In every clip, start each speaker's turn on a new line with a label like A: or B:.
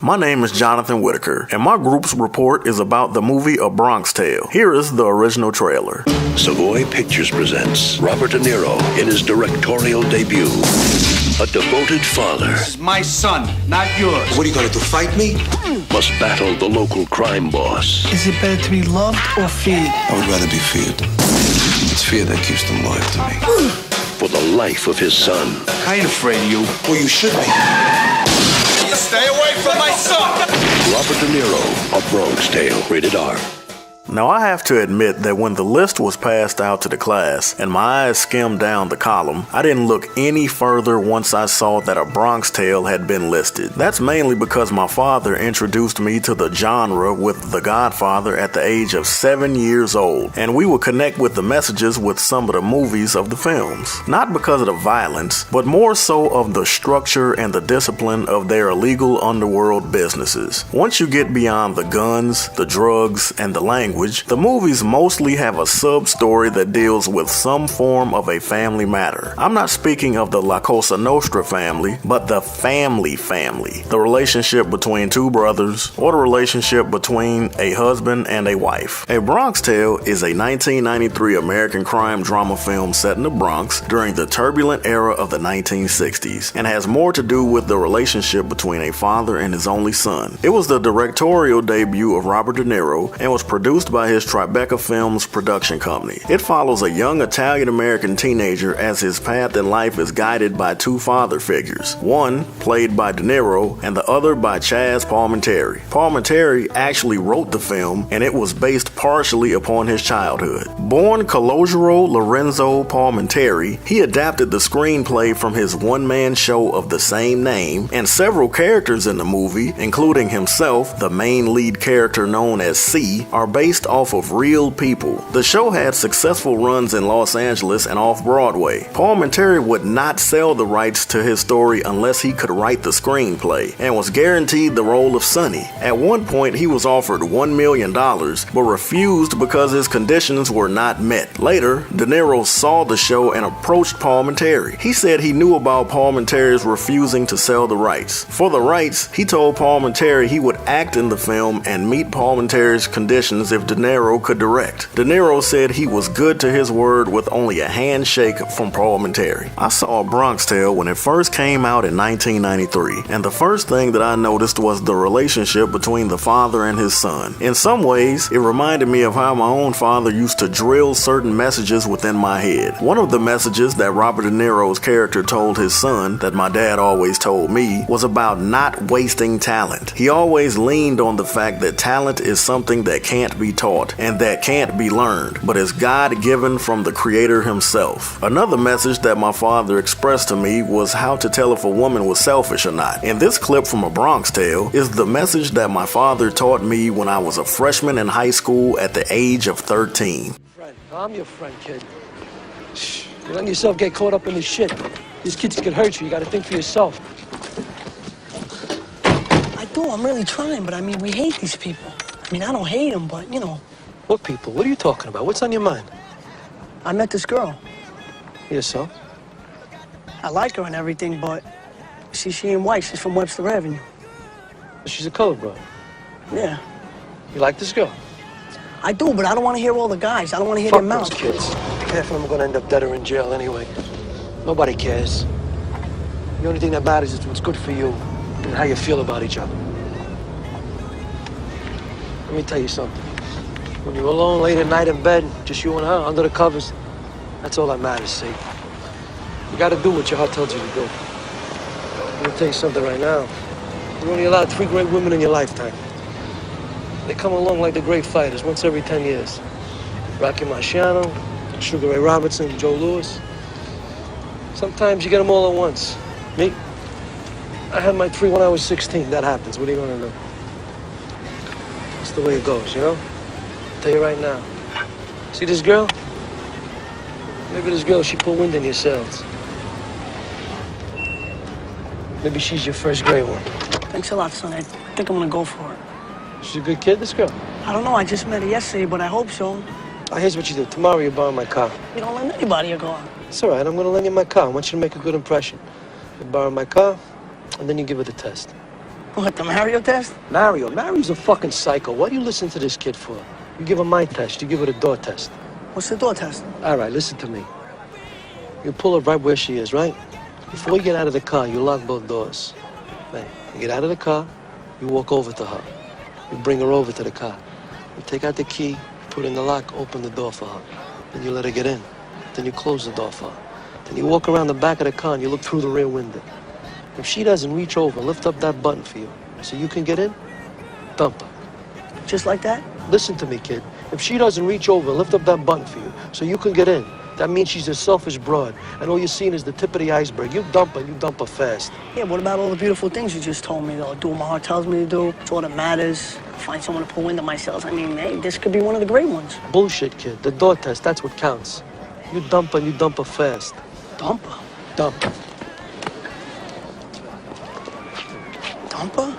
A: My name is Jonathan Whitaker, and my group's report is about the movie A Bronx Tale. Here is the original trailer.
B: Savoy Pictures presents Robert De Niro in his directorial debut. A devoted father.
C: This is my son, not yours.
D: What are you gonna do, fight me?
B: Must battle the local crime boss.
E: Is it better to be loved or feared?
D: I would rather be feared. It's fear that keeps them loyal to me.
B: For the life of his son.
C: I ain't afraid of you.
D: Well, you should be.
C: Stay away from my son!
B: Robert De Niro, A Bronx Tale, rated R.
A: Now, I have to admit that when the list was passed out to the class and my eyes skimmed down the column, I didn't look any further once I saw that A Bronx Tale had been listed. That's mainly because my father introduced me to the genre with The Godfather at the age of 7 years old, and we would connect with the messages with some of the movies of the films. Not because of the violence, but more so of the structure and the discipline of their illegal underworld businesses. Once you get beyond the guns, the drugs, and the language, the movies mostly have a sub-story that deals with some form of a family matter. I'm not speaking of the La Cosa Nostra family, but the family. The relationship between two brothers, or the relationship between a husband and a wife. A Bronx Tale is a 1993 American crime drama film set in the Bronx during the turbulent era of the 1960s, and has more to do with the relationship between a father and his only son. It was the directorial debut of Robert De Niro and was produced by his Tribeca Films production company. It follows a young Italian-American teenager as his path in life is guided by two father figures, one played by De Niro and the other by Chaz Palminteri. Palminteri actually wrote the film, and it was based partially upon his childhood. Born Calogero Lorenzo Palminteri, he adapted the screenplay from his one-man show of the same name, and several characters in the movie, including himself, the main lead character known as C, are based off of real people. The show had successful runs in Los Angeles and off-Broadway. Palminteri would not sell the rights to his story unless he could write the screenplay, and was guaranteed the role of Sonny. At one point, he was offered $1 million, but refused because his conditions were not met. Later, De Niro saw the show and approached Palminteri. He said he knew about Palminteri's refusing to sell the rights. For the rights, he told Palminteri he would act in the film and meet Palminteri's conditions if De Niro could direct. De Niro said he was good to his word with only a handshake from Palminteri. I saw A Bronx Tale when it first came out in 1993, and the first thing that I noticed was the relationship between the father and his son. In some ways, it reminded me of how my own father used to drill certain messages within my head. One of the messages that Robert De Niro's character told his son, that my dad always told me, was about not wasting talent. He always leaned on the fact that talent is something that can't be taught and that can't be learned, but is God-given from the Creator himself. Another message that my father expressed to me was how to tell if a woman was selfish or not. And this clip from A Bronx Tale is the message that my father taught me when I was a freshman in high school at the age of 13.
E: Friend, I'm your friend, kid. Shh, you letting yourself get caught up in this shit. These kids could hurt you. You gotta think for yourself. I do. I'm really trying, but I mean, we hate these people. I mean, I don't hate them, but, you know.
F: What people? What are you talking about? What's on your mind?
E: I met this girl.
F: Yes, so?
E: I like her and everything, but, see, she ain't white. She's from Webster Avenue.
F: She's a colored girl.
E: Yeah.
F: You like this girl?
E: I do, but I don't want to hear all the guys. I don't want to hear
F: Fuck
E: their mouths.
F: those kids. Half of them are going to end up dead or in jail anyway. Nobody cares. The only thing that matters is what's good for you and how you feel about each other. Let me tell you something. When you're alone late at night in bed, just you and her under the covers, that's all that matters, see? You gotta do what your heart tells you to do. I'm gonna tell you something right now. You're only allowed 3 great women in your lifetime. They come along like the great fighters once every 10 years. Rocky Marciano, Sugar Ray Robinson, Joe Louis. Sometimes you get them all at once. Me, I had my 3 when I was 16. That happens. What are you gonna do? It's the way it goes, you know? I'll tell you right now. See this girl? Maybe this girl, she put wind in your sails. Maybe she's your first great one.
E: Thanks a lot, son. I think I'm gonna go for it.
F: She's a good kid, this girl?
E: I don't know. I just met her yesterday, but I hope so.
F: Here's what you do. Tomorrow you borrow my car.
E: You don't let anybody go on.
F: It's all right. I'm gonna lend you my car. I want you to make a good impression. You borrow my car, and then you give her the test.
G: What, the Mario test?
F: Mario's a fucking psycho. What do you listen to this kid for? You give her my test, you give her the door test.
G: What's the door test?
F: All right, listen to me. You pull her right where she is, right? Before you get out of the car, you lock both doors. Right. You get out of the car, you walk over to her. You bring her over to the car. You take out the key, put in the lock, open the door for her. Then you let her get in. Then you close the door for her. Then you walk around the back of the car and you look through the rear window. If she doesn't reach over, lift up that button for you so you can get in, dump her.
G: Just like that?
F: Listen to me, kid. If she doesn't reach over, lift up that button for you so you can get in. That means she's a selfish broad, and all you're seeing is the tip of the iceberg. You dump her fast.
G: Yeah, what about all the beautiful things you just told me, though? Do what my heart tells me to do. It's all that matters. Find someone to pull into myself. I mean, hey, this could be one of the great ones.
F: Bullshit, kid. The door test, that's what counts. You dump her, and you dump her fast.
G: Dump her?
F: Dump her.
G: Dump her?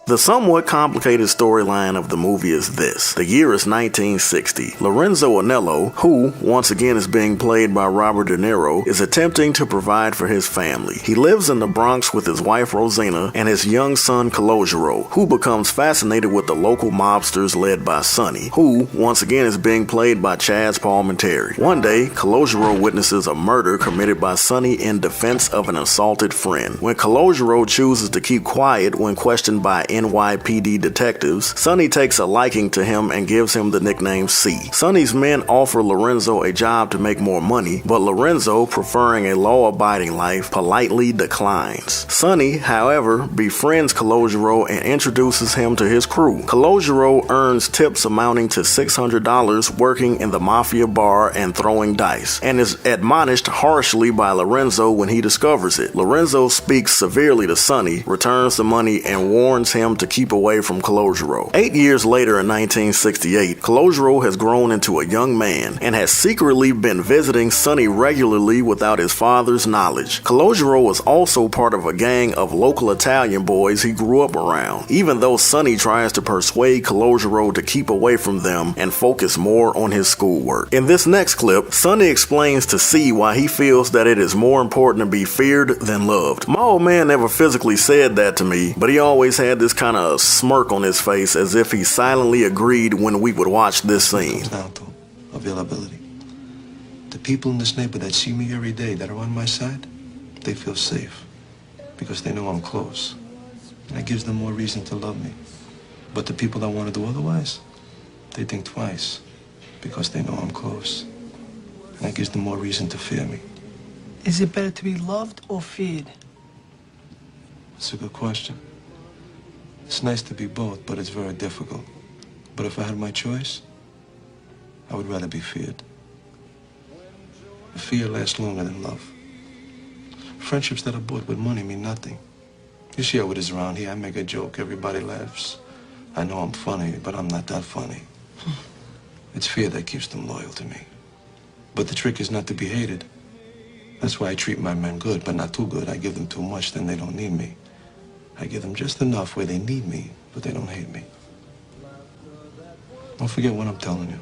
A: The somewhat complicated storyline of the movie is this. The year is 1960. Lorenzo Anello, who, once again is being played by Robert De Niro, is attempting to provide for his family. He lives in the Bronx with his wife Rosina and his young son Calogero, who becomes fascinated with the local mobsters led by Sonny, who, once again is being played by Chaz Palminteri. One day, Calogero witnesses a murder committed by Sonny in defense of an assaulted friend. When Calogero chooses to keep quiet when questioned by NYPD detectives, Sonny takes a liking to him and gives him the nickname C. Sonny's men offer Lorenzo a job to make more money, but Lorenzo, preferring a law-abiding life, politely declines. Sonny, however, befriends Calogero and introduces him to his crew. Calogero earns tips amounting to $600 working in the mafia bar and throwing dice, and is admonished harshly by Lorenzo when he discovers it. Lorenzo speaks severely to Sonny, returns the money, and warns him to keep away from Calogero. 8 years later in 1968, Calogero has grown into a young man and has secretly been visiting Sonny regularly without his father's knowledge. Calogero was also part of a gang of local Italian boys he grew up around, even though Sonny tries to persuade Calogero to keep away from them and focus more on his schoolwork. In this next clip, Sonny explains to C why he feels that it is more important to be feared than loved. My old man never physically said that to me, but he always had this kind of smirk on his face as if he silently agreed when we would watch this scene.
D: Down to availability. The people in this neighborhood that see me every day that are on my side, they feel safe because they know I'm close. And that gives them more reason to love me. But the people that want to do otherwise, they think twice because they know I'm close. And that gives them more reason to fear me.
G: Is it better to be loved or feared?
D: That's a good question. It's nice to be both, but it's very difficult. But if I had my choice, I would rather be feared. Fear lasts longer than love. Friendships that are bought with money mean nothing. You see how it is around here. I make a joke, everybody laughs. I know I'm funny, but I'm not that funny. It's fear that keeps them loyal to me. But the trick is not to be hated. That's why I treat my men good, but not too good. I give them too much, then they don't need me. I give them just enough where they need me, but they don't hate me. Don't forget what I'm telling you.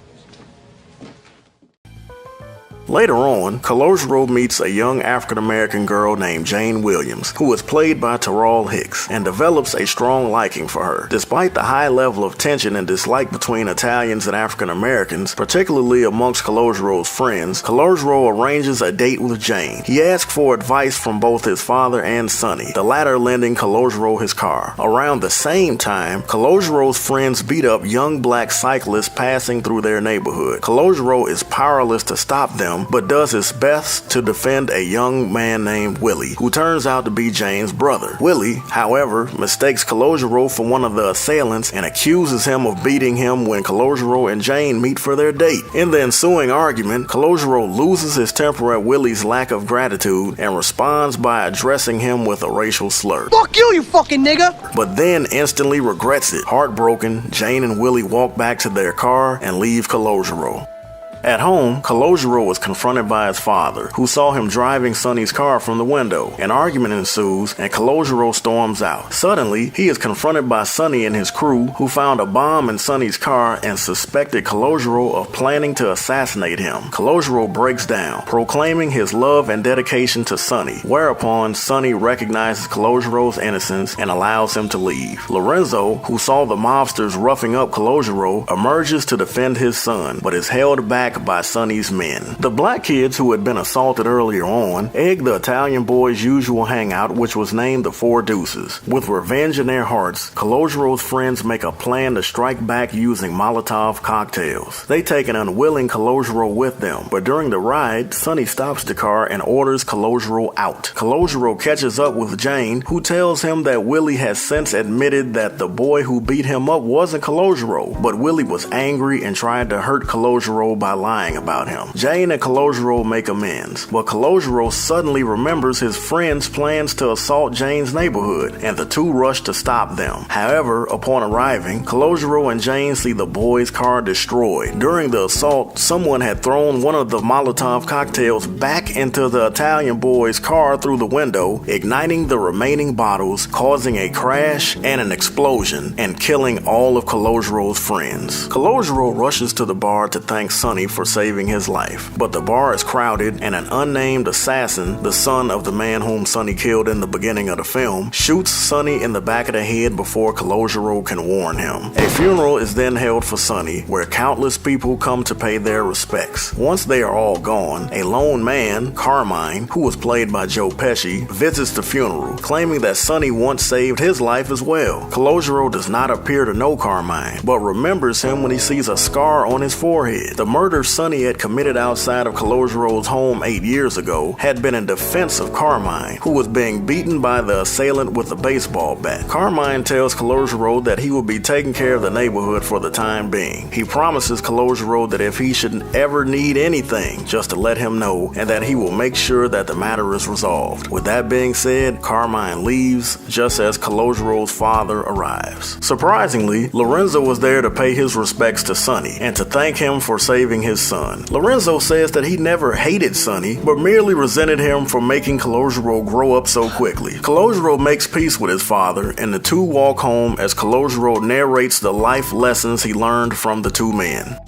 A: Later on, Calogero meets a young African-American girl named Jane Williams, who is played by Terrell Hicks, and develops a strong liking for her. Despite the high level of tension and dislike between Italians and African-Americans, particularly amongst Calogero's friends, Calogero arranges a date with Jane. He asks for advice from both his father and Sonny, the latter lending Calogero his car. Around the same time, Calogero's friends beat up young black cyclists passing through their neighborhood. Calogero is powerless to stop them, but does his best to defend a young man named Willie, who turns out to be Jane's brother. Willie, however, mistakes Calogero for one of the assailants and accuses him of beating him when Calogero and Jane meet for their date. In the ensuing argument, Calogero loses his temper at Willie's lack of gratitude and responds by addressing him with a racial slur.
G: Fuck you, you fucking nigga!
A: But then instantly regrets it. Heartbroken, Jane and Willie walk back to their car and leave Calogero. At home, Calogero was confronted by his father, who saw him driving Sonny's car from the window. An argument ensues, and Calogero storms out. Suddenly, he is confronted by Sonny and his crew, who found a bomb in Sonny's car and suspected Calogero of planning to assassinate him. Calogero breaks down, proclaiming his love and dedication to Sonny, whereupon Sonny recognizes Calogero's innocence and allows him to leave. Lorenzo, who saw the mobsters roughing up Calogero, emerges to defend his son, but is held back by Sonny's men. The black kids who had been assaulted earlier on egg the Italian boys' usual hangout, which was named the Four Deuces. With revenge in their hearts, Calogero's friends make a plan to strike back using Molotov cocktails. They take an unwilling Calogero with them, but during the ride, Sonny stops the car and orders Calogero out. Calogero catches up with Jane, who tells him that Willie has since admitted that the boy who beat him up wasn't Calogero, but Willie was angry and tried to hurt Calogero by lying about him. Jane and Calogero make amends, but Calogero suddenly remembers his friend's plans to assault Jane's neighborhood, and the two rush to stop them. However, upon arriving, Calogero and Jane see the boy's car destroyed. During the assault, someone had thrown one of the Molotov cocktails back into the Italian boy's car through the window, igniting the remaining bottles, causing a crash and an explosion, and killing all of Calogero's friends. Calogero rushes to the bar to thank Sonny for saving his life, but the bar is crowded and an unnamed assassin, the son of the man whom Sonny killed in the beginning of the film, shoots Sonny in the back of the head before Calogero can warn him. A funeral is then held for Sonny, where countless people come to pay their respects. Once they are all gone, a lone man, Carmine, who was played by Joe Pesci, visits the funeral, claiming that Sonny once saved his life as well. Calogero does not appear to know Carmine, but remembers him when he sees a scar on his forehead. The murder Sonny had committed outside of Calogero's home 8 years ago had been in defense of Carmine, who was being beaten by the assailant with a baseball bat. Carmine tells Calogero that he will be taking care of the neighborhood for the time being. He promises Calogero that if he should ever need anything, just to let him know, and that he will make sure that the matter is resolved. With that being said, Carmine leaves just as Calogero's father arrives. Surprisingly, Lorenzo was there to pay his respects to Sonny and to thank him for saving his son. Lorenzo says that he never hated Sonny, but merely resented him for making Calogero grow up so quickly. Calogero makes peace with his father, and the two walk home as Calogero narrates the life lessons he learned from the two men.